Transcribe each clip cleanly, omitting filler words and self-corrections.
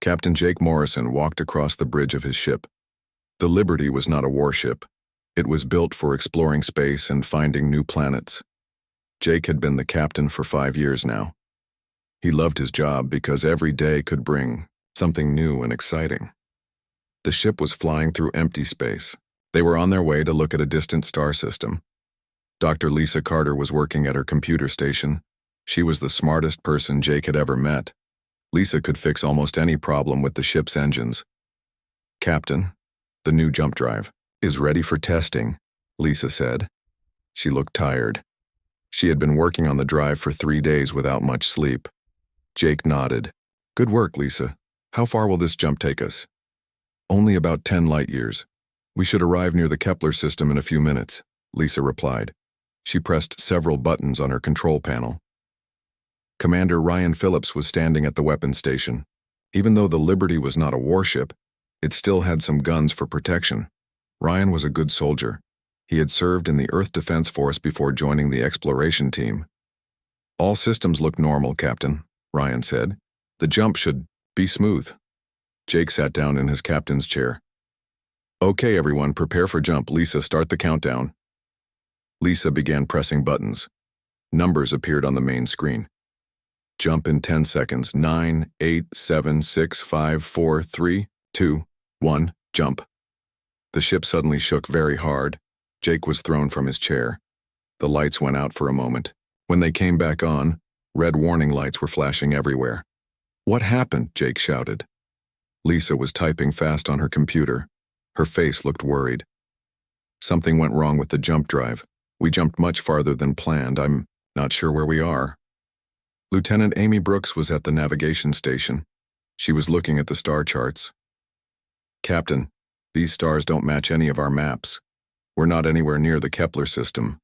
Captain Jake Morrison walked across the bridge of his ship. The Liberty was not a warship. It was built for exploring space and finding new planets. Jake had been the captain for 5 years now. He loved his job because every day could bring something new and exciting. The ship was flying through empty space. They were on their way to look at a distant star system. Dr. Lisa Carter was working at her computer station. She was the smartest person Jake had ever met. Lisa could fix almost any problem with the ship's engines. "Captain, the new jump drive is ready for testing," Lisa said. She looked tired. She had been working on the drive for 3 days without much sleep. Jake nodded. "Good work, Lisa. How far will this jump take us?" "Only about 10 light years. We should arrive near the Kepler system in a few minutes," Lisa replied. She pressed several buttons on her control panel. Commander Ryan Phillips was standing at the weapons station. Even though the Liberty was not a warship, it still had some guns for protection. Ryan was a good soldier. He had served in the Earth Defense Force before joining the exploration team. "All systems look normal, Captain," Ryan said. "The jump should be smooth." Jake sat down in his captain's chair. "Okay, everyone, prepare for jump. Lisa, start the countdown." Lisa began pressing buttons. Numbers appeared on the main screen. "Jump in 10 seconds. 9, 8, 7, 6, 5, 4, 3, 2, 1, jump." The ship suddenly shook very hard. Jake was thrown from his chair. The lights went out for a moment. When they came back on, red warning lights were flashing everywhere. "What happened?" Jake shouted. Lisa was typing fast on her computer. Her face looked worried. "Something went wrong with the jump drive. We jumped much farther than planned. I'm not sure where we are." Lieutenant Amy Brooks was at the navigation station. She was looking at the star charts. "Captain, these stars don't match any of our maps. We're not anywhere near the Kepler system."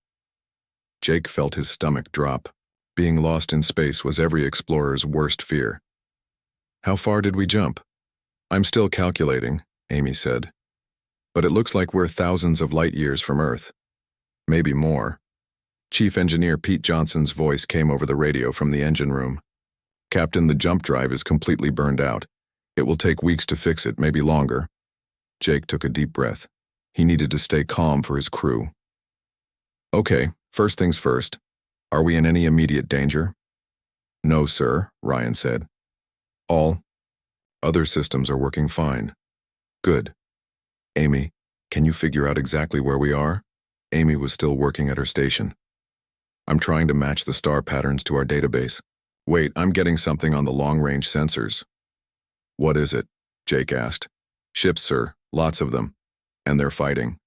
Jake felt his stomach drop. Being lost in space was every explorer's worst fear. "How far did we jump?" "I'm still calculating," Amy said. "But it looks like we're thousands of light years from Earth. Maybe more." Chief Engineer Pete Johnson's voice came over the radio from the engine room. "Captain, the jump drive is completely burned out. It will take weeks to fix it, maybe longer." Jake took a deep breath. He needed to stay calm for his crew. "Okay, first things first. Are we in any immediate danger?" "No, sir," Ryan said. "All other systems are working fine." "Good. Amy, can you figure out exactly where we are?" Amy was still working at her station. "I'm trying to match the star patterns to our database. Wait, I'm getting something on the long-range sensors." "What is it?" Jake asked. "Ships, sir, lots of them. And they're fighting."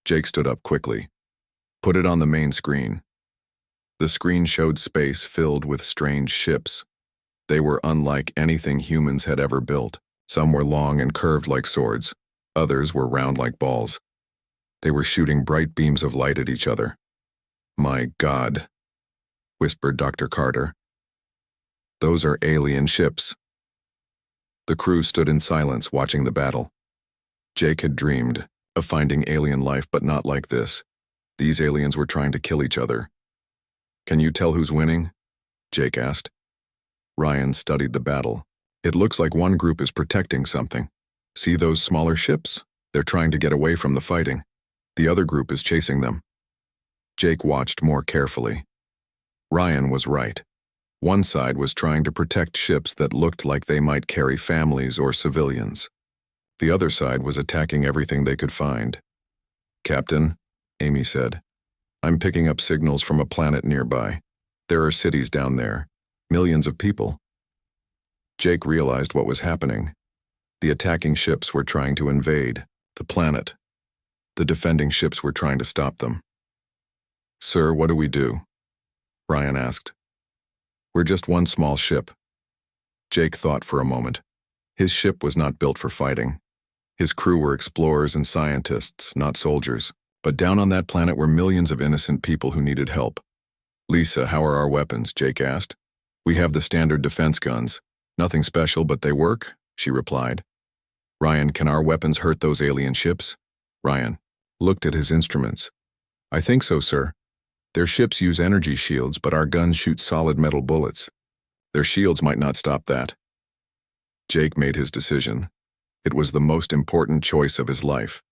Jake stood up quickly. "Put it on the main screen." The screen showed space filled with strange ships. They were unlike anything humans had ever built. Some were long and curved like swords. Others were round like balls. They were shooting bright beams of light at each other. "My God," whispered Dr. Carter. "Those are alien ships." The crew stood in silence watching the battle. Jake had dreamed of finding alien life, but not like this. These aliens were trying to kill each other. "Can you tell who's winning?" Jake asked. Ryan studied the battle. "It looks like one group is protecting something. See those smaller ships? They're trying to get away from the fighting. The other group is chasing them." Jake watched more carefully. Ryan was right. One side was trying to protect ships that looked like they might carry families or civilians. The other side was attacking everything they could find. "Captain," Amy said, "I'm picking up signals from a planet nearby. There are cities down there, millions of people." Jake realized what was happening. The attacking ships were trying to invade the planet. The defending ships were trying to stop them. "Sir, what do we do?" Ryan asked. "We're just one small ship." Jake thought for a moment. His ship was not built for fighting. His crew were explorers and scientists, not soldiers. But down on that planet were millions of innocent people who needed help. "Lisa, how are our weapons?" Jake asked. "We have the standard defense guns. Nothing special, but they work," she replied. "Ryan, can our weapons hurt those alien ships?" Ryan looked at his instruments. "I think so, sir. Their ships use energy shields, but our guns shoot solid metal bullets. Their shields might not stop that." Jake made his decision. It was the most important choice of his life.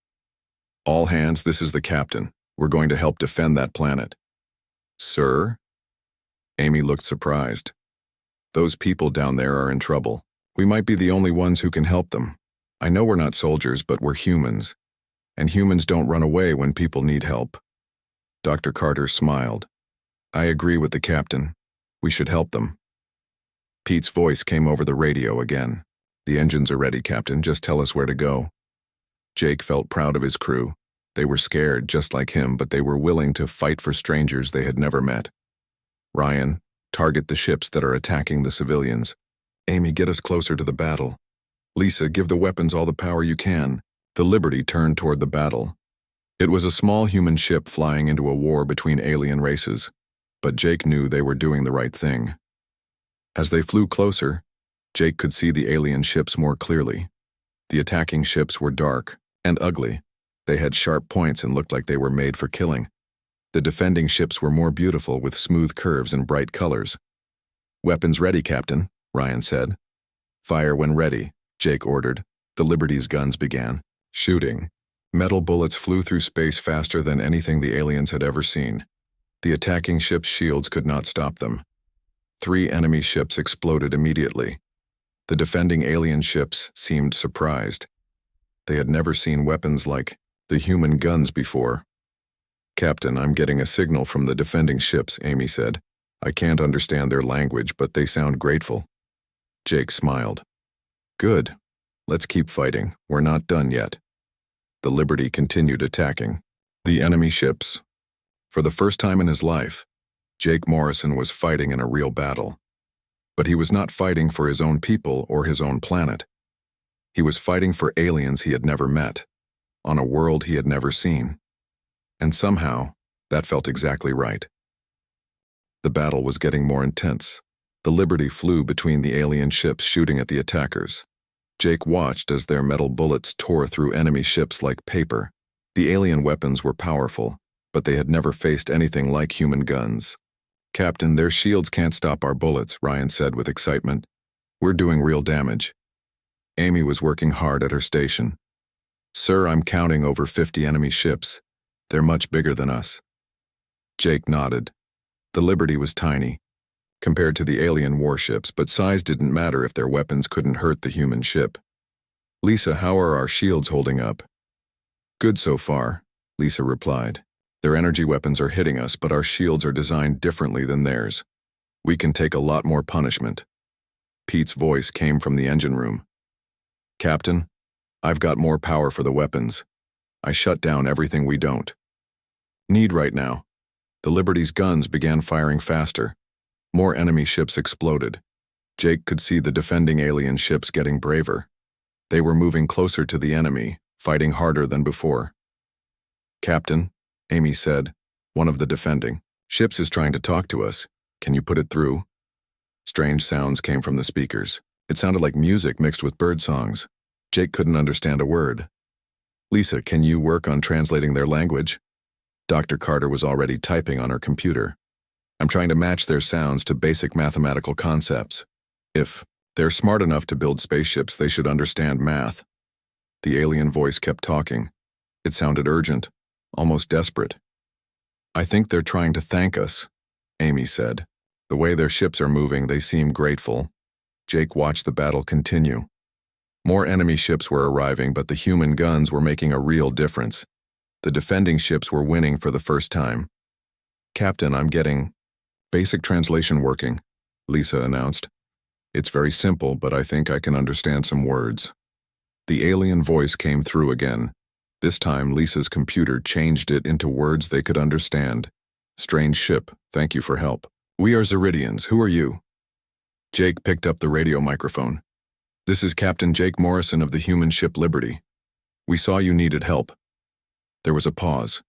All hands, this is the captain. We're going to help defend that planet. Sir? Amy looked surprised. Those people down there are in trouble. We might be the only ones who can help them. I know we're not soldiers, but we're humans. And humans don't run away when people need help. Dr. Carter smiled. I agree with the captain. We should help them. Pete's voice came over the radio again. The engines are ready, Captain. Just tell us where to go. Jake felt proud of his crew. They were scared, just like him, but they were willing to fight for strangers they had never met. Ryan, target the ships that are attacking the civilians. Amy, get us closer to the battle. Lisa, give the weapons all the power you can. The Liberty turned toward the battle. It was a small human ship flying into a war between alien races, but Jake knew they were doing the right thing. As they flew closer, Jake could see the alien ships more clearly. The attacking ships were dark and ugly. They had sharp points and looked like they were made for killing. The defending ships were more beautiful with smooth curves and bright colors. Weapons ready, Captain, Ryan said. Fire when ready, Jake ordered. The Liberty's guns began shooting. Metal bullets flew through space faster than anything the aliens had ever seen. The attacking ships' shields could not stop them. 3 enemy ships exploded immediately. The defending alien ships seemed surprised. They had never seen weapons like the human guns before. Captain, I'm getting a signal from the defending ships, Amy said. I can't understand their language, but they sound grateful. Jake smiled. Good. Let's keep fighting. We're not done yet. The Liberty continued attacking the enemy ships. For the first time in his life, Jake Morrison was fighting in a real battle. But he was not fighting for his own people or his own planet. He was fighting for aliens he had never met, on a world he had never seen. And somehow, that felt exactly right. The battle was getting more intense. The Liberty flew between the alien ships, shooting at the attackers. Jake watched as their metal bullets tore through enemy ships like paper. The alien weapons were powerful, but they had never faced anything like human guns. Captain, their shields can't stop our bullets, Ryan said with excitement. We're doing real damage. Amy was working hard at her station. Sir, I'm counting over 50 enemy ships. They're much bigger than us. Jake nodded. The Liberty was tiny, compared to the alien warships, but size didn't matter if their weapons couldn't hurt the human ship. Lisa, how are our shields holding up? Good so far, Lisa replied. Their energy weapons are hitting us, but our shields are designed differently than theirs. We can take a lot more punishment. Pete's voice came from the engine room. Captain, I've got more power for the weapons. I shut down everything we don't need right now. The Liberty's guns began firing faster. More enemy ships exploded. Jake could see the defending alien ships getting braver. They were moving closer to the enemy, fighting harder than before. Captain, Amy said, one of the defending ships is trying to talk to us. Can you put it through? Strange sounds came from the speakers. It sounded like music mixed with bird songs. Jake couldn't understand a word. Lisa, can you work on translating their language? Dr. Carter was already typing on her computer. I'm trying to match their sounds to basic mathematical concepts. If they're smart enough to build spaceships, they should understand math. The alien voice kept talking. It sounded urgent, almost desperate. I think they're trying to thank us, Amy said. The way their ships are moving, they seem grateful. Jake watched the battle continue. More enemy ships were arriving, but the human guns were making a real difference. The defending ships were winning for the first time. Captain, I'm getting basic translation working, Lisa announced. It's very simple, but I think I can understand some words. The alien voice came through again. This time, Lisa's computer changed it into words they could understand. Strange ship, thank you for help. We are Zeridians, who are you? Jake picked up the radio microphone. This is Captain Jake Morrison of the human ship Liberty. We saw you needed help. There was a pause.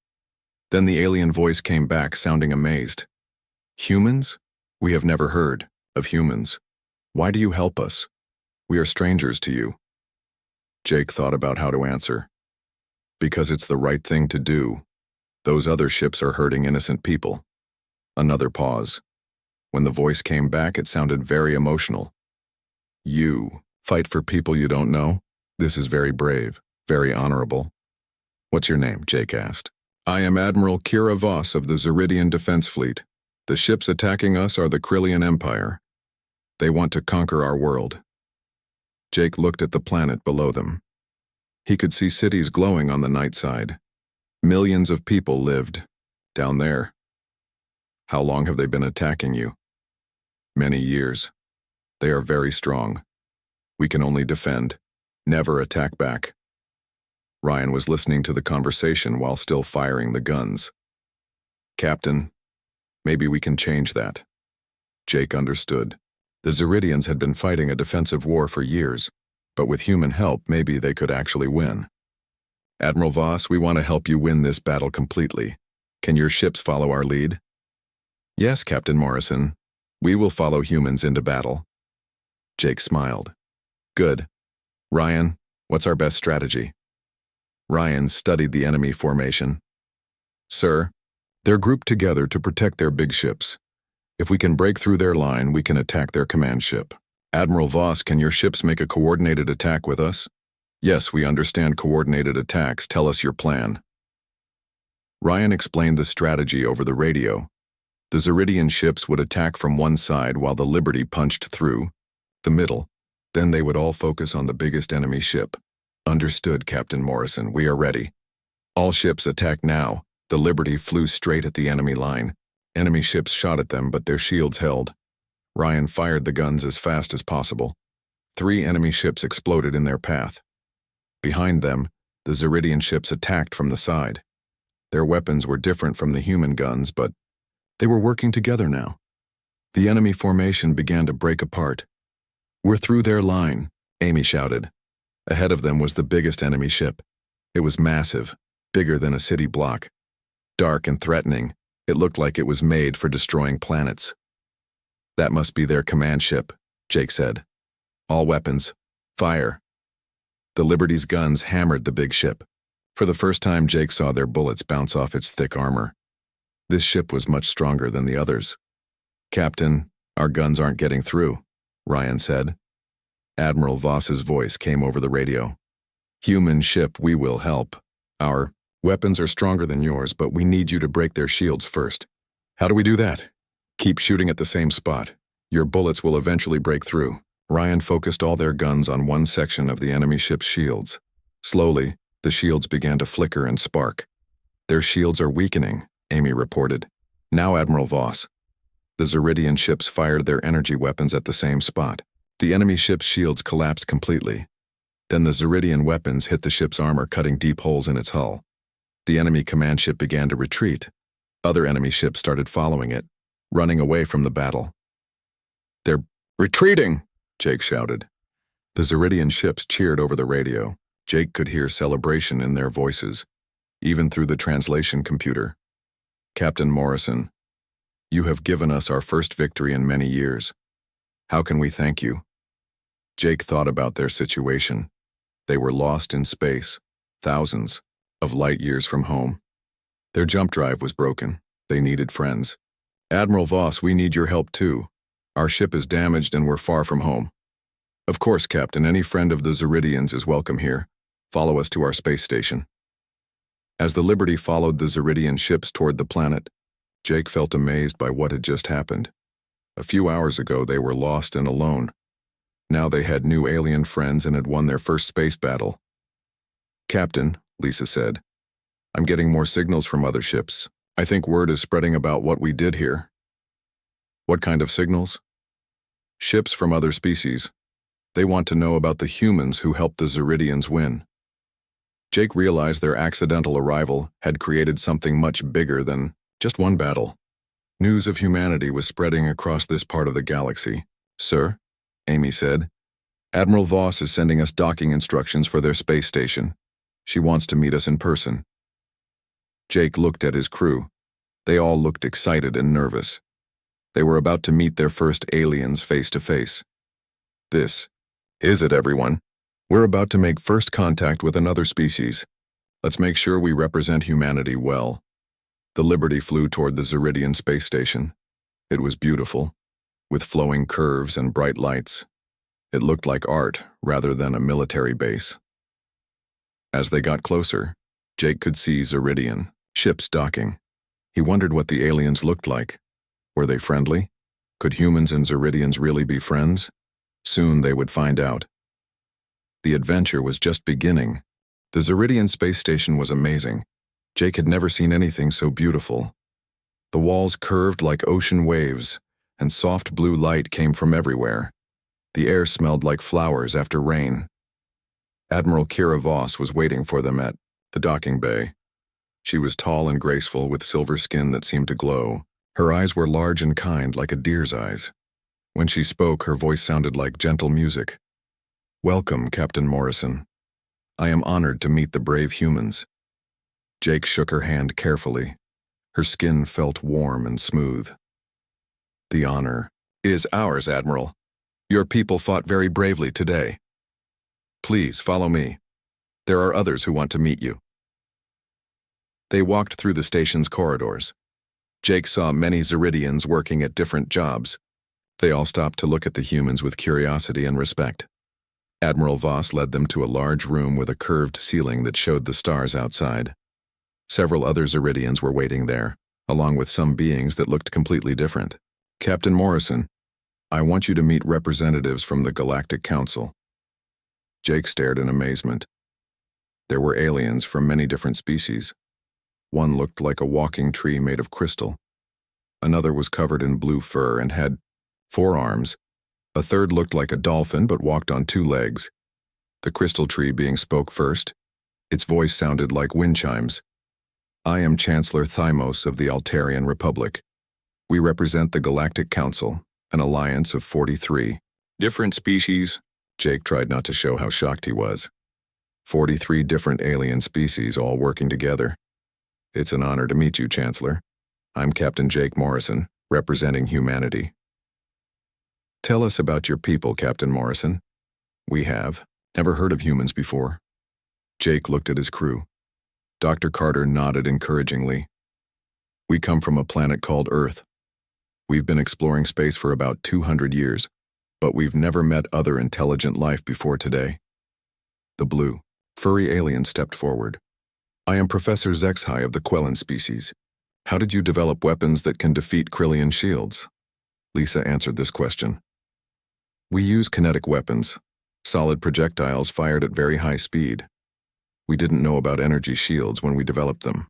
Then the alien voice came back, sounding amazed. Humans? We have never heard of humans. Why do you help us? We are strangers to you. Jake thought about how to answer. Because it's the right thing to do. Those other ships are hurting innocent people. Another pause. When the voice came back, it sounded very emotional. You Fight for people you don't know? This is very brave, very honorable. What's your name? Jake asked. I am Admiral Kira Voss of the Zeridian Defense Fleet. The ships attacking us are the Krillian Empire. They want to conquer our world. Jake looked at the planet below them. He could see cities glowing on the night side. Millions of people lived down there. How long have they been attacking you? Many years. They are very strong. We can only defend, never attack back. Ryan was listening to the conversation while still firing the guns. Captain, maybe we can change that. Jake understood. The Zeridians had been fighting a defensive war for years, but with human help, maybe they could actually win. Admiral Voss, we want to help you win this battle completely. Can your ships follow our lead? Yes, Captain Morrison. We will follow humans into battle. Jake smiled. Good. Ryan, what's our best strategy? Ryan studied the enemy formation. Sir, they're grouped together to protect their big ships. If we can break through their line, we can attack their command ship. Admiral Voss, can your ships make a coordinated attack with us? Yes, we understand coordinated attacks. Tell us your plan. Ryan explained the strategy over the radio. The Zeridian ships would attack from one side while the Liberty punched through the middle. Then they would all focus on the biggest enemy ship. Understood, Captain Morrison. We are ready. All ships attack now. The Liberty flew straight at the enemy line. Enemy ships shot at them, but their shields held. Ryan fired the guns as fast as possible. 3 enemy ships exploded in their path. Behind them, the Zeridian ships attacked from the side. Their weapons were different from the human guns, but they were working together now. The enemy formation began to break apart. We're through their line, Amy shouted. Ahead of them was the biggest enemy ship. It was massive, bigger than a city block. Dark and threatening, it looked like it was made for destroying planets. That must be their command ship, Jake said. All weapons, fire. The Liberty's guns hammered the big ship. For the first time, Jake saw their bullets bounce off its thick armor. This ship was much stronger than the others. Captain, our guns aren't getting through, Ryan said. Admiral Voss's voice came over the radio. Human ship, we will help. Our weapons are stronger than yours, but we need you to break their shields first. How do we do that? Keep shooting at the same spot. Your bullets will eventually break through. Ryan focused all their guns on one section of the enemy ship's shields. Slowly, the shields began to flicker and spark. Their shields are weakening, Amy reported. Now, Admiral Voss. The Zeridian ships fired their energy weapons at the same spot. The enemy ship's shields collapsed completely. Then the Zeridian weapons hit the ship's armor, cutting deep holes in its hull. The enemy command ship began to retreat. Other enemy ships started following it, running away from the battle. They're retreating, Jake shouted. The Zeridian ships cheered over the radio. Jake could hear celebration in their voices, even through the translation computer. Captain Morrison, you have given us our first victory in many years. How can we thank you? Jake thought about their situation. They were lost in space, thousands of light years from home. Their jump drive was broken. They needed friends. Admiral Voss, we need your help too. Our ship is damaged and we're far from home. Of course, Captain, any friend of the Zeridians is welcome here. Follow us to our space station. As the Liberty followed the Zeridian ships toward the planet, Jake felt amazed by what had just happened. A few hours ago, they were lost and alone. Now they had new alien friends and had won their first space battle. Captain, Lisa said, I'm getting more signals from other ships. I think word is spreading about what we did here. What kind of signals? Ships from other species. They want to know about the humans who helped the Zeridians win. Jake realized their accidental arrival had created something much bigger than just one battle. News of humanity was spreading across this part of the galaxy. Sir, Amy said, Admiral Voss is sending us docking instructions for their space station. She wants to meet us in person. Jake looked at his crew. They all looked excited and nervous. They were about to meet their first aliens face to face. This is it, everyone. We're about to make first contact with another species. Let's make sure we represent humanity well. The Liberty flew toward the Zeridian space station. It was beautiful, with flowing curves and bright lights. It looked like art rather than a military base. As they got closer, Jake could see Zeridian ships docking. He wondered what the aliens looked like. Were they friendly? Could humans and Zeridians really be friends? Soon they would find out. The adventure was just beginning. The Zeridian space station was amazing. Jake had never seen anything so beautiful. The walls curved like ocean waves, and soft blue light came from everywhere. The air smelled like flowers after rain. Admiral Kira Voss was waiting for them at the docking bay. She was tall and graceful with silver skin that seemed to glow. Her eyes were large and kind like a deer's eyes. When she spoke, her voice sounded like gentle music. "Welcome, Captain Morrison. I am honored to meet the brave humans." Jake shook her hand carefully. Her skin felt warm and smooth. "The honor is ours, Admiral. Your people fought very bravely today. Please follow me. There are others who want to meet you." They walked through the station's corridors. Jake saw many Zeridians working at different jobs. They all stopped to look at the humans with curiosity and respect. Admiral Voss led them to a large room with a curved ceiling that showed the stars outside. Several other Zeridians were waiting there, along with some beings that looked completely different. "Captain Morrison, I want you to meet representatives from the Galactic Council." Jake stared in amazement. There were aliens from many different species. One looked like a walking tree made of crystal. Another was covered in blue fur and had 4 arms. A third looked like a dolphin but walked on 2 legs. The crystal tree being spoke first. Its voice sounded like wind chimes. "I am Chancellor Thymos of the Altarian Republic. We represent the Galactic Council, an alliance of 43 different species." Jake tried not to show how shocked he was. 43 different alien species all working together. "It's an honor to meet you, Chancellor. I'm Captain Jake Morrison, representing humanity." "Tell us about your people, Captain Morrison." "We have never heard of humans before." Jake looked at his crew. Dr. Carter nodded encouragingly. "We come from a planet called Earth. We've been exploring space for about 200 years, but we've never met other intelligent life before today." The blue, furry alien stepped forward. "I am Professor Zexhai of the Quellan species. How did you develop weapons that can defeat Krillian shields?" Lisa answered this question. "We use kinetic weapons, solid projectiles fired at very high speed. We didn't know about energy shields when we developed them."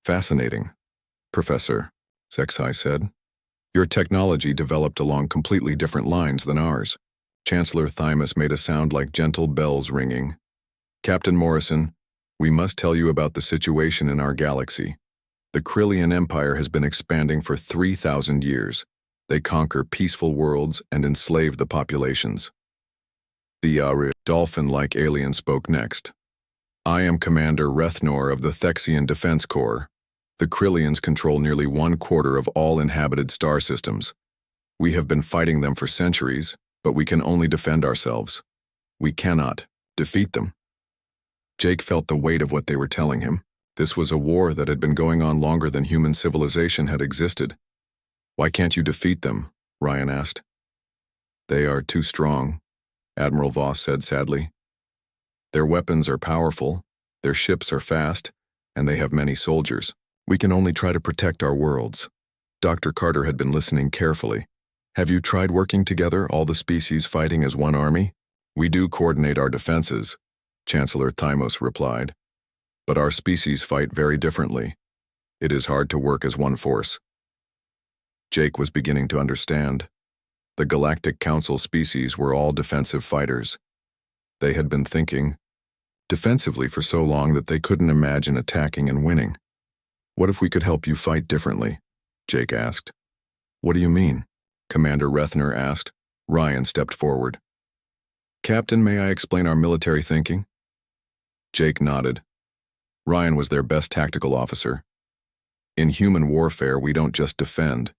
"Fascinating, Professor," Zexhai said. "Your technology developed along completely different lines than ours." Chancellor Thymos made a sound like gentle bells ringing. "Captain Morrison, we must tell you about the situation in our galaxy. The Krillian Empire has been expanding for 3,000 years. They conquer peaceful worlds and enslave the populations." The dolphin-like alien spoke next. "I am Commander Rethnor of the Thexian Defense Corps. The Krillians control nearly 1/4 of all inhabited star systems. We have been fighting them for centuries, but we can only defend ourselves. We cannot defeat them." Jake felt the weight of what they were telling him. This was a war that had been going on longer than human civilization had existed. "Why can't you defeat them?" Ryan asked. "They are too strong," Admiral Voss said sadly. "Their weapons are powerful, their ships are fast, and they have many soldiers. We can only try to protect our worlds." Dr. Carter had been listening carefully. "Have you tried working together, all the species fighting as one army?" "We do coordinate our defenses," Chancellor Thymos replied. "But our species fight very differently. It is hard to work as one force." Jake was beginning to understand. The Galactic Council species were all defensive fighters. They had been thinking defensively for so long that they couldn't imagine attacking and winning. "What if we could help you fight differently?" Jake asked. "What do you mean?" Commander Rethnor asked. Ryan stepped forward. "Captain, may I explain our military thinking?" Jake nodded. Ryan was their best tactical officer. "In human warfare, we don't just defend.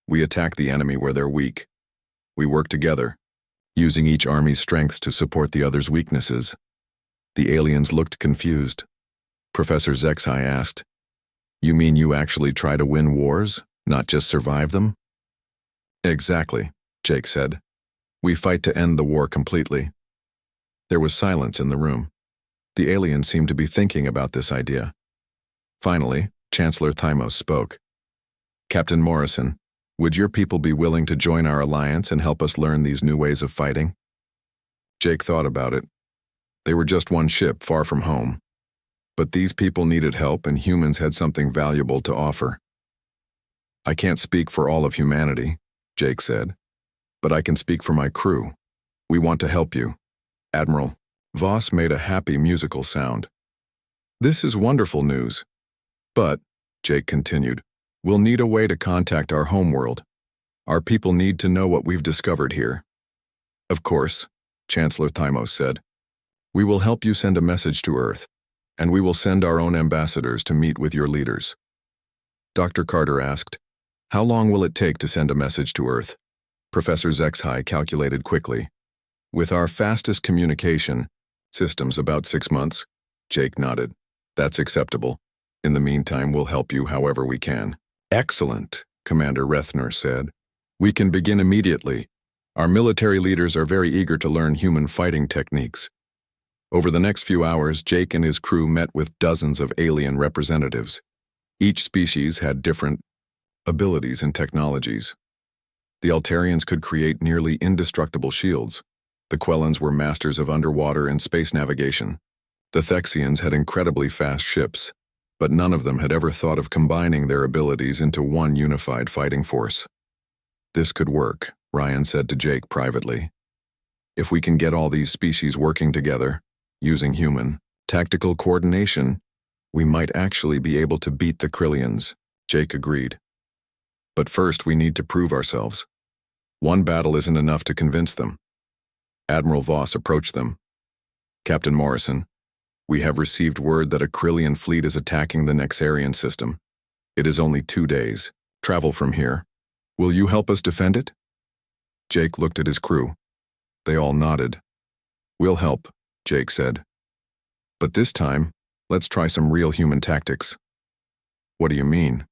We attack the enemy where they're weak. We work together, using each army's strengths to support the other's weaknesses." The aliens looked confused. Professor Zexhai asked, "You mean you actually try to win wars, not just survive them?" "Exactly," Jake said. We fight to end the war completely. There was silence in the room. The aliens seemed to be thinking about this idea. Finally, Chancellor Thymos spoke. Captain Morrison, would your people be willing to join our alliance and help us learn these new ways of fighting? Jake thought about it. They were just one ship far from home. But these people needed help, and humans had something valuable to offer. I can't speak for all of humanity, Jake said, but I can speak for my crew. We want to help you. Admiral. Voss made a happy musical sound. This is wonderful news. But, Jake continued, we'll need a way to contact our homeworld. Our people need to know what we've discovered here. Of course, Chancellor Thymos said. We will help you send a message to Earth, and we will send our own ambassadors to meet with your leaders. Dr. Carter asked, how long will it take to send a message to Earth? Professor Zexhai calculated quickly. With our fastest communication systems, about 6 months. Jake nodded. That's acceptable. In the meantime, we'll help you however we can. Excellent, Commander Rethner said. We can begin immediately. Our military leaders are very eager to learn human fighting techniques. Over the next few hours, Jake and his crew met with dozens of alien representatives. Each species had different abilities and technologies. The Altarians could create nearly indestructible shields. The Quellans were masters of underwater and space navigation. The Thexians had incredibly fast ships, but none of them had ever thought of combining their abilities into one unified fighting force. This could work, Ryan said to Jake privately. If we can get all these species working together, using human, tactical coordination, we might actually be able to beat the Krillians, Jake agreed. But first we need to prove ourselves. One battle isn't enough to convince them. Admiral Voss approached them. Captain Morrison, we have received word that a Krillian fleet is attacking the Nexarian system. It is only 2 days. Travel from here. Will you help us defend it? Jake looked at his crew. They all nodded. We'll help, Jake said. But this time, let's try some real human tactics. What do you mean?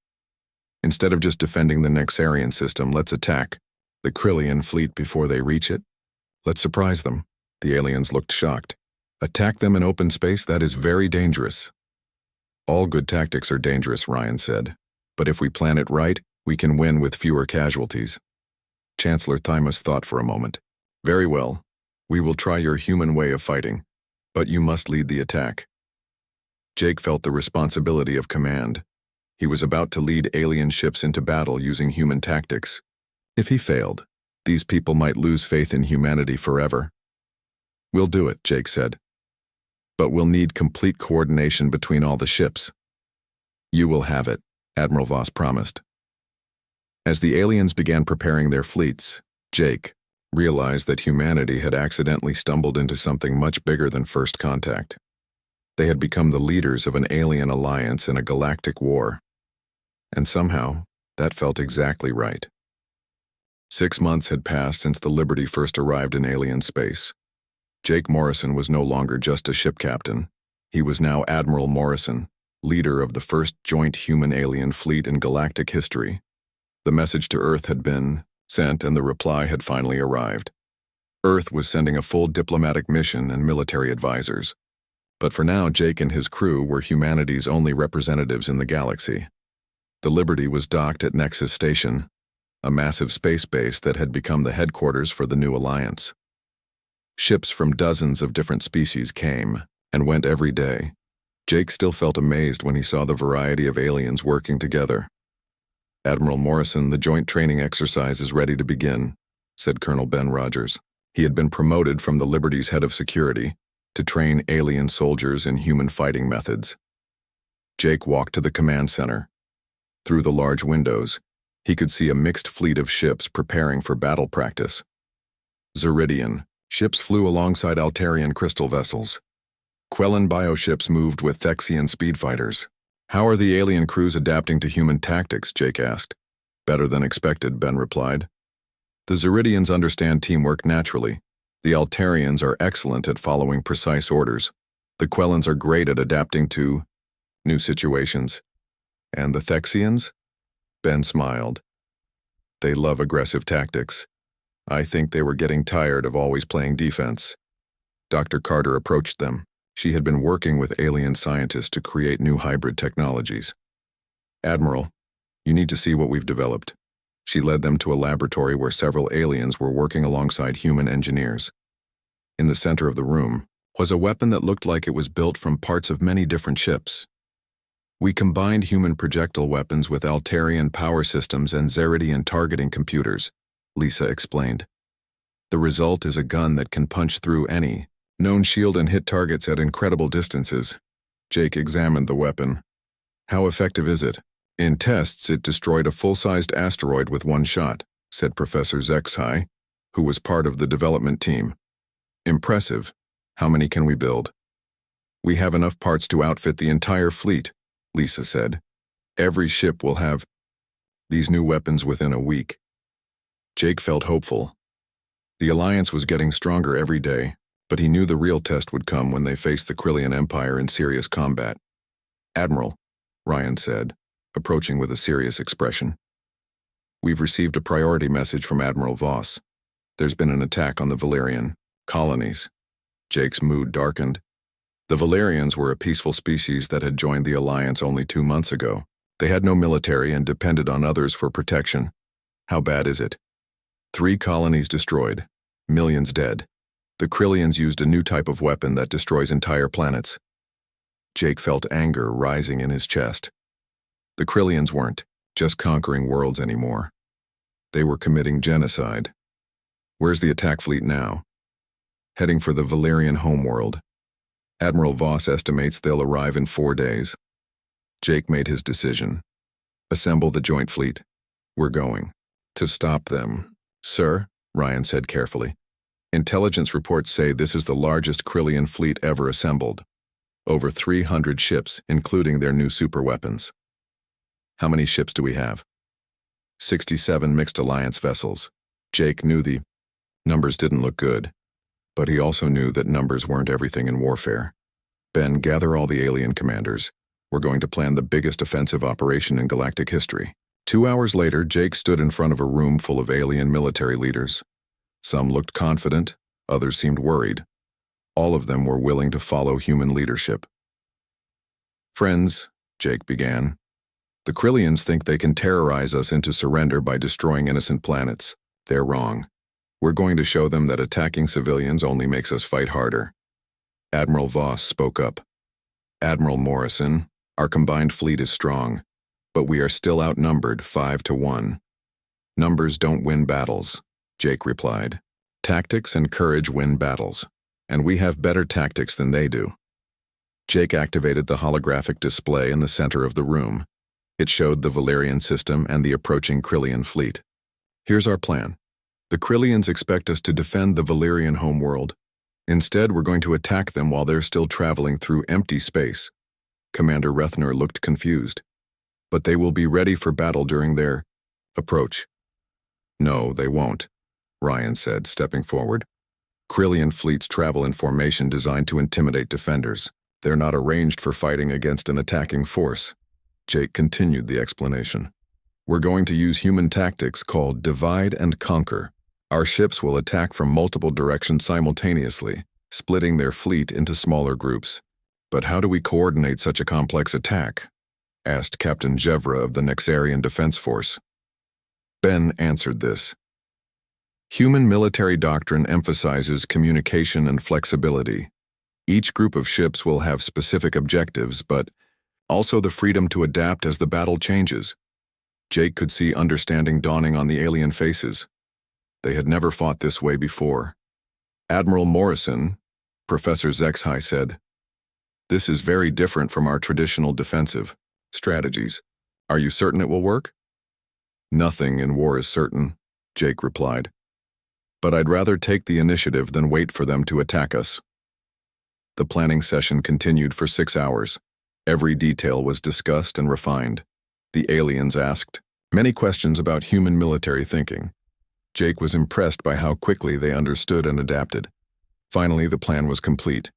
Instead of just defending the Nexarian system, let's attack the Krillian fleet before they reach it. Let's surprise them. The aliens looked shocked. Attack them in open space? That is very dangerous. All good tactics are dangerous, Ryan said. But if we plan it right, we can win with fewer casualties. Chancellor Thymos thought for a moment. Very well. We will try your human way of fighting, but you must lead the attack. Jake felt the responsibility of command. He was about to lead alien ships into battle using human tactics. If he failed, these people might lose faith in humanity forever. We'll do it, Jake said. But we'll need complete coordination between all the ships. You will have it, Admiral Voss promised. As the aliens began preparing their fleets, Jake realized that humanity had accidentally stumbled into something much bigger than first contact. They had become the leaders of an alien alliance in a galactic war. And somehow, that felt exactly right. 6 months had passed since the Liberty first arrived in alien space. Jake Morrison was no longer just a ship captain. He was now Admiral Morrison, leader of the first joint human-alien fleet in galactic history. The message to Earth had been sent, and the reply had finally arrived. Earth was sending a full diplomatic mission and military advisors. But for now, Jake and his crew were humanity's only representatives in the galaxy. The Liberty was docked at Nexus Station, a massive space base that had become the headquarters for the new alliance. Ships from dozens of different species came and went every day. Jake still felt amazed when he saw the variety of aliens working together. Admiral Morrison, the joint training exercise is ready to begin, said Colonel Ben Rogers. He had been promoted from the Liberty's head of security to train alien soldiers in human fighting methods. Jake walked to the command center. Through the large windows, he could see a mixed fleet of ships preparing for battle practice. Zeridian ships flew alongside Altarian crystal vessels. Quellan bioships moved with Thexian speedfighters. How are the alien crews adapting to human tactics? Jake asked. Better than expected, Ben replied. The Zeridians understand teamwork naturally. The Altarians are excellent at following precise orders. The Quellans are great at adapting to new situations. And the Thexians? Ben smiled. They love aggressive tactics. I think they were getting tired of always playing defense. Dr. Carter approached them. She had been working with alien scientists to create new hybrid technologies. Admiral, you need to see what we've developed. She led them to a laboratory where several aliens were working alongside human engineers. In the center of the room was a weapon that looked like it was built from parts of many different ships. We combined human projectile weapons with Altarian power systems and Zeridian targeting computers, Lisa explained. The result is a gun that can punch through any known shield and hit targets at incredible distances. Jake examined the weapon. How effective is it? In tests, it destroyed a full-sized asteroid with one shot, said Professor Zexhai, who was part of the development team. Impressive. How many can we build? We have enough parts to outfit the entire fleet, Lisa said. Every ship will have these new weapons within a week. Jake felt hopeful. The Alliance was getting stronger every day, but he knew the real test would come when they faced the Krillian Empire in serious combat. Admiral, Ryan said, approaching with a serious expression. We've received a priority message from Admiral Voss. There's been an attack on the Valerian colonies. Jake's mood darkened. The Valerians were a peaceful species that had joined the Alliance only 2 months ago. They had no military and depended on others for protection. How bad is it? 3 colonies destroyed, millions dead. The Krillians used a new type of weapon that destroys entire planets. Jake felt anger rising in his chest. The Krillians weren't just conquering worlds anymore. They were committing genocide. Where's the attack fleet now? Heading for the Valerian homeworld. Admiral Voss estimates they'll arrive in 4 days. Jake made his decision. Assemble the joint fleet. We're going to stop them. Sir, Ryan said carefully. Intelligence reports say this is the largest Krillian fleet ever assembled. Over 300 ships, including their new superweapons. How many ships do we have? 67 mixed alliance vessels. Jake knew the numbers didn't look good, but he also knew that numbers weren't everything in warfare. Ben, gather all the alien commanders. We're going to plan the biggest offensive operation in galactic history. 2 hours later, Jake stood in front of a room full of alien military leaders. Some looked confident, others seemed worried. All of them were willing to follow human leadership. Friends, Jake began, the Krillians think they can terrorize us into surrender by destroying innocent planets. They're wrong. We're going to show them that attacking civilians only makes us fight harder. Admiral Voss spoke up. Admiral Morrison, our combined fleet is strong, but we are still outnumbered 5-1. Numbers don't win battles, Jake replied. Tactics and courage win battles, and we have better tactics than they do. Jake activated the holographic display in the center of the room. It showed the Valerian system and the approaching Krillian fleet. Here's our plan. The Krillians expect us to defend the Valerian homeworld. Instead, we're going to attack them while they're still traveling through empty space. Commander Rethner looked confused. But they will be ready for battle during their approach. No, they won't, Ryan said, stepping forward. Krillian fleets travel in formation designed to intimidate defenders. They're not arranged for fighting against an attacking force. Jake continued the explanation. We're going to use human tactics called divide and conquer. Our ships will attack from multiple directions simultaneously, splitting their fleet into smaller groups. But how do we coordinate such a complex attack? Asked Captain Jevra of the Nexarian Defense Force. Ben answered this. Human military doctrine emphasizes communication and flexibility. Each group of ships will have specific objectives, but also the freedom to adapt as the battle changes. Jake could see understanding dawning on the alien faces. They had never fought this way before. Admiral Morrison, Professor Zexhai said, "This is very different from our traditional defensive strategies. Are you certain it will work?" "Nothing in war is certain," Jake replied. "But I'd rather take the initiative than wait for them to attack us." The planning session continued for 6 hours. Every detail was discussed and refined. The aliens asked many questions about human military thinking. Jake was impressed by how quickly they understood and adapted. Finally, the plan was complete.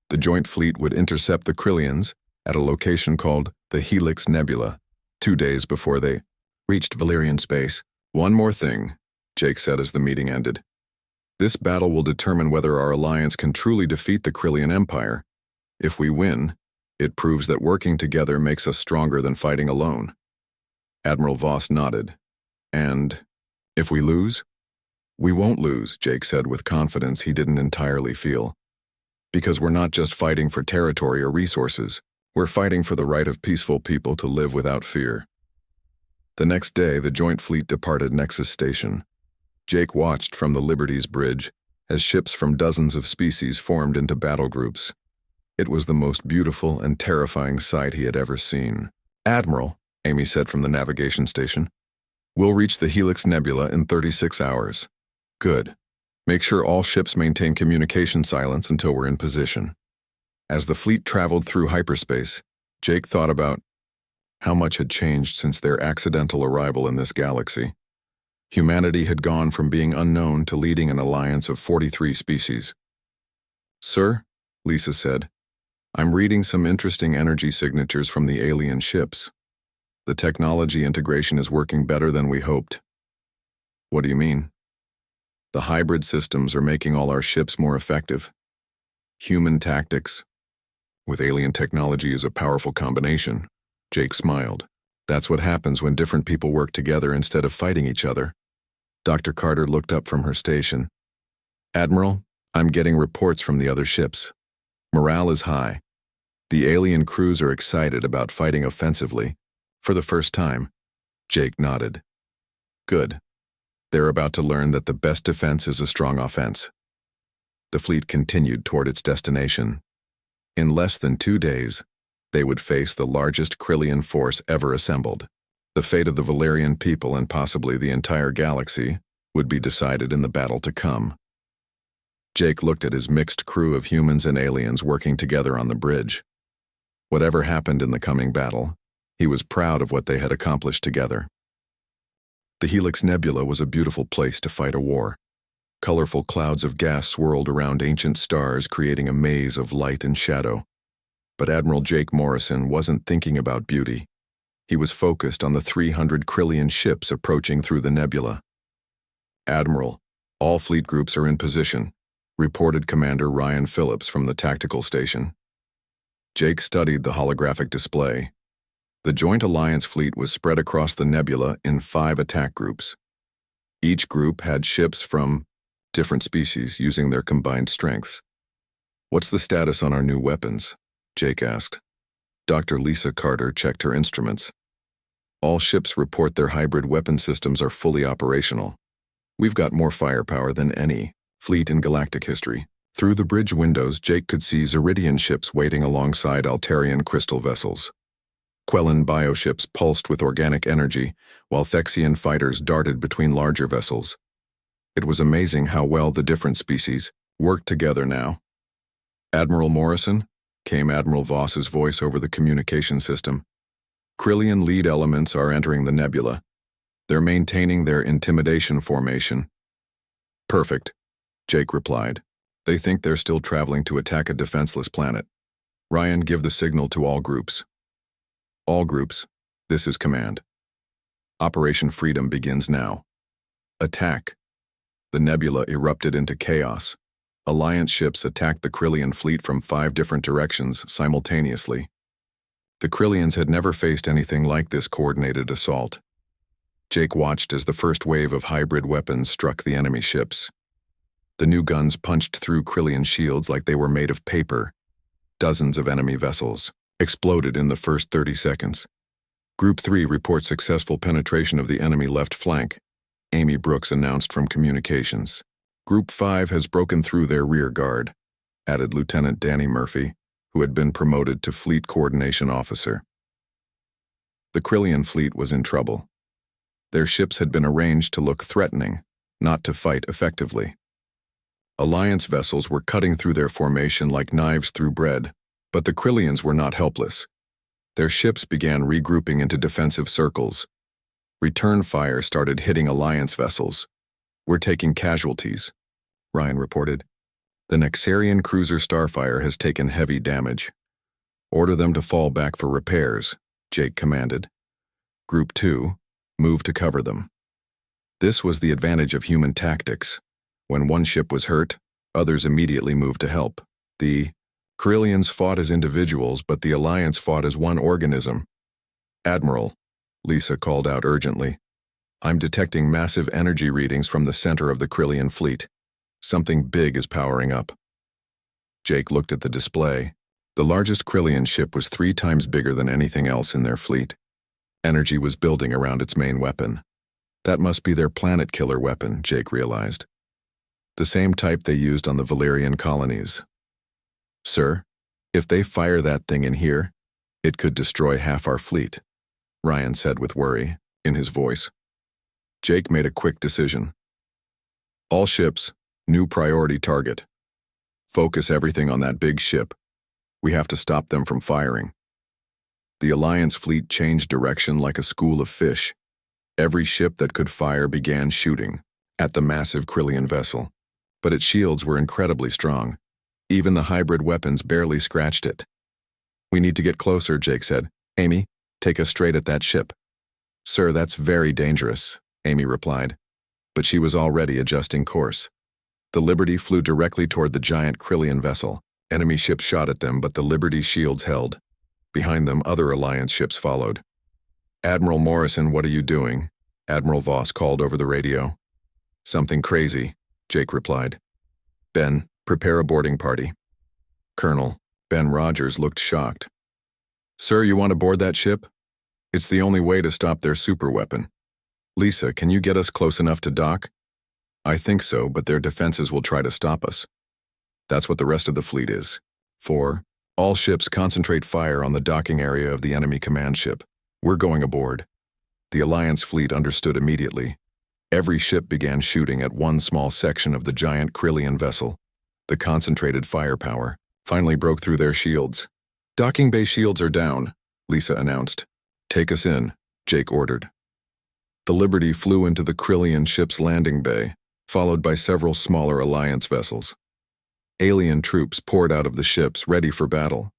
The joint fleet would intercept the Krillians at a location called the Helix Nebula, 2 days before they reached Valerian space. "One more thing," Jake said as the meeting ended. This battle will determine whether our alliance can truly defeat the Krillian Empire. If we win, it proves that working together makes us stronger than fighting alone. Admiral Voss nodded. And if we lose? We won't lose, Jake said with confidence he didn't entirely feel. Because we're not just fighting for territory or resources, we're fighting for the right of peaceful people to live without fear. The next day, the joint fleet departed Nexus Station. Jake watched from the Liberty's bridge as ships from dozens of species formed into battle groups. It was the most beautiful and terrifying sight he had ever seen. Admiral, Amy said from the navigation station, we'll reach the Helix Nebula in 36 hours. Good. Make sure all ships maintain communication silence until we're in position. As the fleet traveled through hyperspace, Jake thought about how much had changed since their accidental arrival in this galaxy. Humanity had gone from being unknown to leading an alliance of 43 species. Sir, Lisa said, I'm reading some interesting energy signatures from the alien ships. The technology integration is working better than we hoped. What do you mean? The hybrid systems are making all our ships more effective. Human tactics with alien technology is a powerful combination. Jake smiled. That's what happens when different people work together instead of fighting each other. Dr. Carter looked up from her station. Admiral, I'm getting reports from the other ships. Morale is high. The alien crews are excited about fighting offensively. For the first time. Jake nodded. Good. They're about to learn that the best defense is a strong offense. The fleet continued toward its destination. In less than 2 days, they would face the largest Krillian force ever assembled. The fate of the Valerian people and possibly the entire galaxy would be decided in the battle to come. Jake looked at his mixed crew of humans and aliens working together on the bridge. Whatever happened in the coming battle, he was proud of what they had accomplished together. The Helix Nebula was a beautiful place to fight a war. Colorful clouds of gas swirled around ancient stars, creating a maze of light and shadow. But Admiral Jake Morrison wasn't thinking about beauty. He was focused on the 300 Krillian ships approaching through the nebula. Admiral, all fleet groups are in position, reported Commander Ryan Phillips from the tactical station. Jake studied the holographic display. The Joint Alliance fleet was spread across the nebula in 5 attack groups. Each group had ships from different species using their combined strengths. What's the status on our new weapons? Jake asked. Dr. Lisa Carter checked her instruments. All ships report their hybrid weapon systems are fully operational. We've got more firepower than any fleet in galactic history. Through the bridge windows, Jake could see Zeridian ships waiting alongside Altarian crystal vessels. Quellan bioships pulsed with organic energy, while Thexian fighters darted between larger vessels. It was amazing how well the different species worked together now. Admiral Morrison, came Admiral Voss's voice over the communication system. Krillian lead elements are entering the nebula. They're maintaining their intimidation formation. Perfect, Jake replied. They think they're still traveling to attack a defenseless planet. Ryan, give the signal to all groups. All groups, this is command. Operation Freedom begins now. Attack. The nebula erupted into chaos. Alliance ships attacked the Krillian fleet from 5 different directions simultaneously. The Krillians had never faced anything like this coordinated assault. Jake watched as the first wave of hybrid weapons struck the enemy ships. The new guns punched through Krillian shields like they were made of paper. Dozens of enemy vessels exploded in the first 30 seconds. Group 3 reports successful penetration of the enemy left flank, Amy Brooks announced from communications. Group 5 has broken through their rear guard, added Lieutenant Danny Murphy, who had been promoted to Fleet Coordination Officer. The Krillian fleet was in trouble. Their ships had been arranged to look threatening, not to fight effectively. Alliance vessels were cutting through their formation like knives through bread, but the Krillians were not helpless. Their ships began regrouping into defensive circles. Return fire started hitting Alliance vessels. We're taking casualties, Ryan reported. The Nexarian cruiser Starfire has taken heavy damage. Order them to fall back for repairs, Jake commanded. Group 2, move to cover them. This was the advantage of human tactics. When one ship was hurt, others immediately moved to help. The Corellians fought as individuals, but the Alliance fought as one organism. "Admiral," Lisa called out urgently, "I'm detecting massive energy readings from the center of the Corellian fleet. Something big is powering up." Jake looked at the display. The largest Corellian ship was 3 times bigger than anything else in their fleet. Energy was building around its main weapon. That must be their planet killer weapon, Jake realized. The same type they used on the Valerian colonies. "Sir, if they fire that thing in here, it could destroy half our fleet," Ryan said with worry in his voice. Jake made a quick decision. "All ships, new priority target. Focus everything on that big ship. We have to stop them from firing." The Alliance fleet changed direction like a school of fish. Every ship that could fire began shooting at the massive Corellian vessel, but its shields were incredibly strong. Even the hybrid weapons barely scratched it. "We need to get closer," Jake said. "Amy, take us straight at that ship." "Sir, that's very dangerous," Amy replied, but she was already adjusting course. The Liberty flew directly toward the giant Corellian vessel. Enemy ships shot at them, but the Liberty's shields held. Behind them, other Alliance ships followed. "Admiral Morrison, what are you doing?" Admiral Voss called over the radio. "Something crazy," Jake replied. "Ben, prepare a boarding party." Colonel Ben Rogers looked shocked. "Sir, you want to board that ship? It's the only way to stop their superweapon. Lisa, can you get us close enough to dock?" "I think so, but their defenses will try to stop us." "That's what the rest of the fleet is." 4. All ships concentrate fire on the docking area of the enemy command ship. We're going aboard." The Alliance fleet understood immediately. Every ship began shooting at one small section of the giant Corellian vessel. The concentrated firepower finally broke through their shields. "Docking bay shields are down," Lisa announced. "Take us in," Jake ordered. The Liberty flew into the Corellian ship's landing bay, followed by several smaller Alliance vessels. Alien troops poured out of the ships, ready for battle.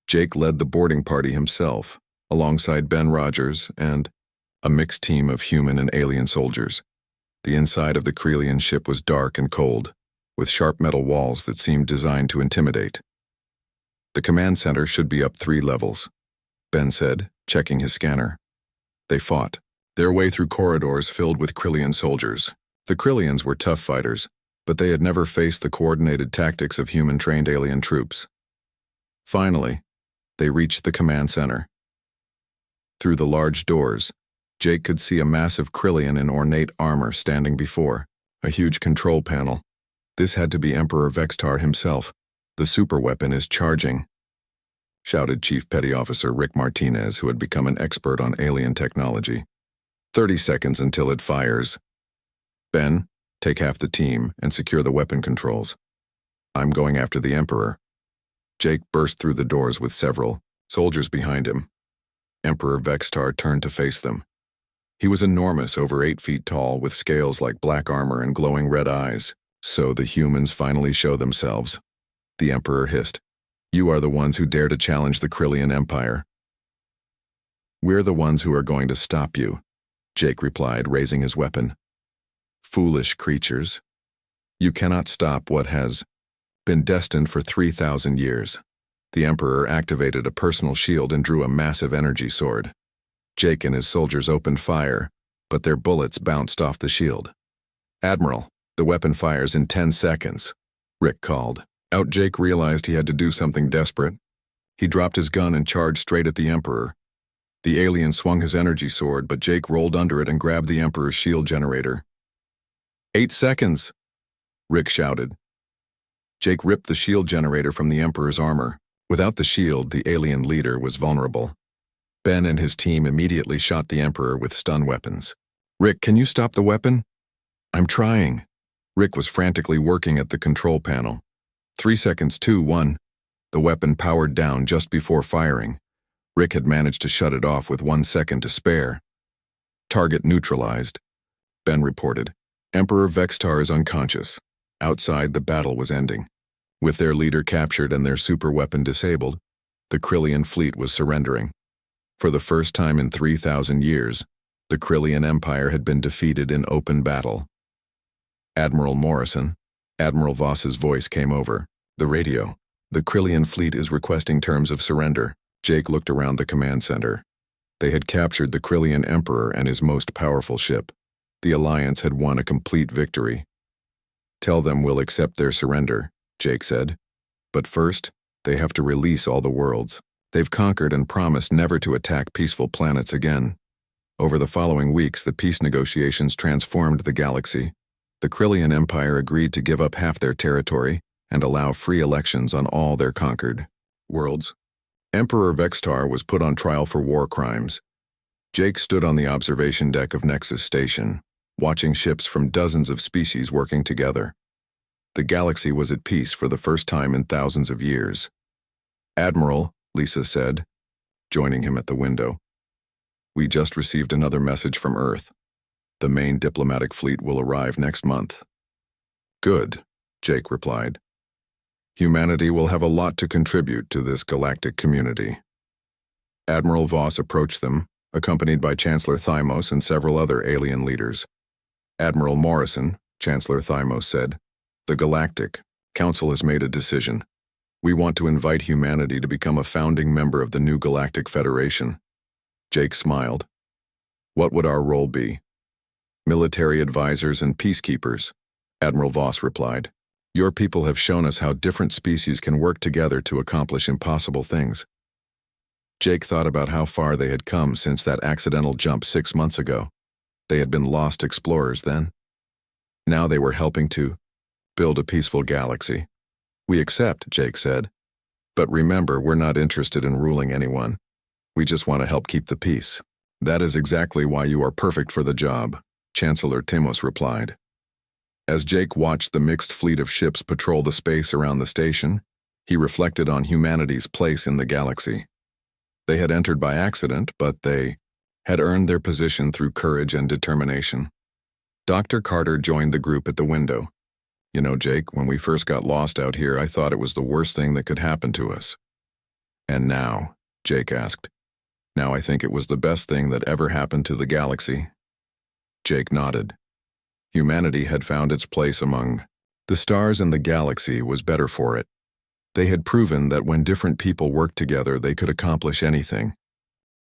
Jake led the boarding party himself, alongside Ben Rogers and a mixed team of human and alien soldiers. The inside of the Corellian ship was dark and cold, with sharp metal walls that seemed designed to intimidate. "The command center should be up 3 levels," Ben said, checking his scanner. They fought, their way through corridors filled with Corellian soldiers. The Corellians were tough fighters, but they had never faced the coordinated tactics of human-trained alien troops. Finally, they reached the command center. Through the large doors, Jake could see a massive Corellian in ornate armor standing before a huge control panel. This had to be Emperor Vextar himself. "The superweapon is charging," shouted Chief Petty Officer Rick Martinez, who had become an expert on alien technology. 30 seconds until it fires. "Ben, take half the team and secure the weapon controls. I'm going after the Emperor." Jake burst through the doors with several soldiers behind him. Emperor Vextar turned to face them. He was enormous, over 8 feet tall, with scales like black armor and glowing red eyes. "So the humans finally show themselves," the Emperor hissed. "You are the ones who dare to challenge the Corellian Empire." "We're the ones who are going to stop you," Jake replied, raising his weapon. "Foolish creatures. You cannot stop what has been destined for 3,000 years. The Emperor activated a personal shield and drew a massive energy sword. Jake and his soldiers opened fire, but their bullets bounced off the shield. "Admiral, the weapon fires in 10 seconds, Rick called. Out Jake realized he had to do something desperate. He dropped his gun and charged straight at the Emperor. The alien swung his energy sword, but Jake rolled under it and grabbed the Emperor's shield generator. 8 seconds, Rick shouted. Jake ripped the shield generator from the Emperor's armor. Without the shield, the alien leader was vulnerable. Ben and his team immediately shot the Emperor with stun weapons. "Rick, can you stop the weapon?" "I'm trying." Rick was frantically working at the control panel. 3 seconds, 2, 1. The weapon powered down just before firing. Rick had managed to shut it off with 1 second to spare. "Target neutralized," Ben reported. "Emperor Vextar is unconscious." Outside, the battle was ending. With their leader captured and their superweapon disabled, the Corellian fleet was surrendering. For the first time in 3,000 years, The Krillian Empire had been defeated in open battle. Admiral Morrison, Admiral Voss's voice came over the radio. The Krillian fleet is requesting terms of surrender. Jake looked around the command center. They had captured the Krillian Emperor and his most powerful ship. The Alliance had won a complete victory. Tell them we'll accept their surrender, Jake said. But first, they have to release all the worlds. They've conquered and promised never to attack peaceful planets again. Over the following weeks, the peace negotiations transformed the galaxy. The Krillian Empire agreed to give up half their territory and allow free elections on all their conquered worlds. Emperor Vextar was put on trial for war crimes. Jake stood on the observation deck of Nexus Station, watching ships from dozens of species working together. The galaxy was at peace for the first time in thousands of years. Admiral, Lisa said, joining him at the window. We just received another message from Earth. The main diplomatic fleet will arrive next month. Good, Jake replied. Humanity will have a lot to contribute to this galactic community. Admiral Voss approached them, accompanied by Chancellor Thymos and several other alien leaders. Admiral Morrison, Chancellor Thymos said, the Galactic Council has made a decision. We want to invite humanity to become a founding member of the new Galactic Federation. Jake smiled. What would our role be? Military advisors and peacekeepers, Admiral Voss replied. Your people have shown us how different species can work together to accomplish impossible things. Jake thought about how far they had come since that accidental jump 6 months ago. They had been lost explorers then. Now they were helping to build a peaceful galaxy. We accept, Jake said. But remember, we're not interested in ruling anyone. We just want to help keep the peace. That is exactly why you are perfect for the job, Chancellor Timos replied. As Jake watched the mixed fleet of ships patrol the space around the station, he reflected on humanity's place in the galaxy. They had entered by accident, but they had earned their position through courage and determination. Dr. Carter joined the group at the window. You know, Jake, when we first got lost out here, I thought it was the worst thing that could happen to us. And now, Jake asked. Now I think it was the best thing that ever happened to the galaxy. Jake nodded. Humanity had found its place among the stars, and the galaxy was better for it. They had proven that when different people worked together, they could accomplish anything.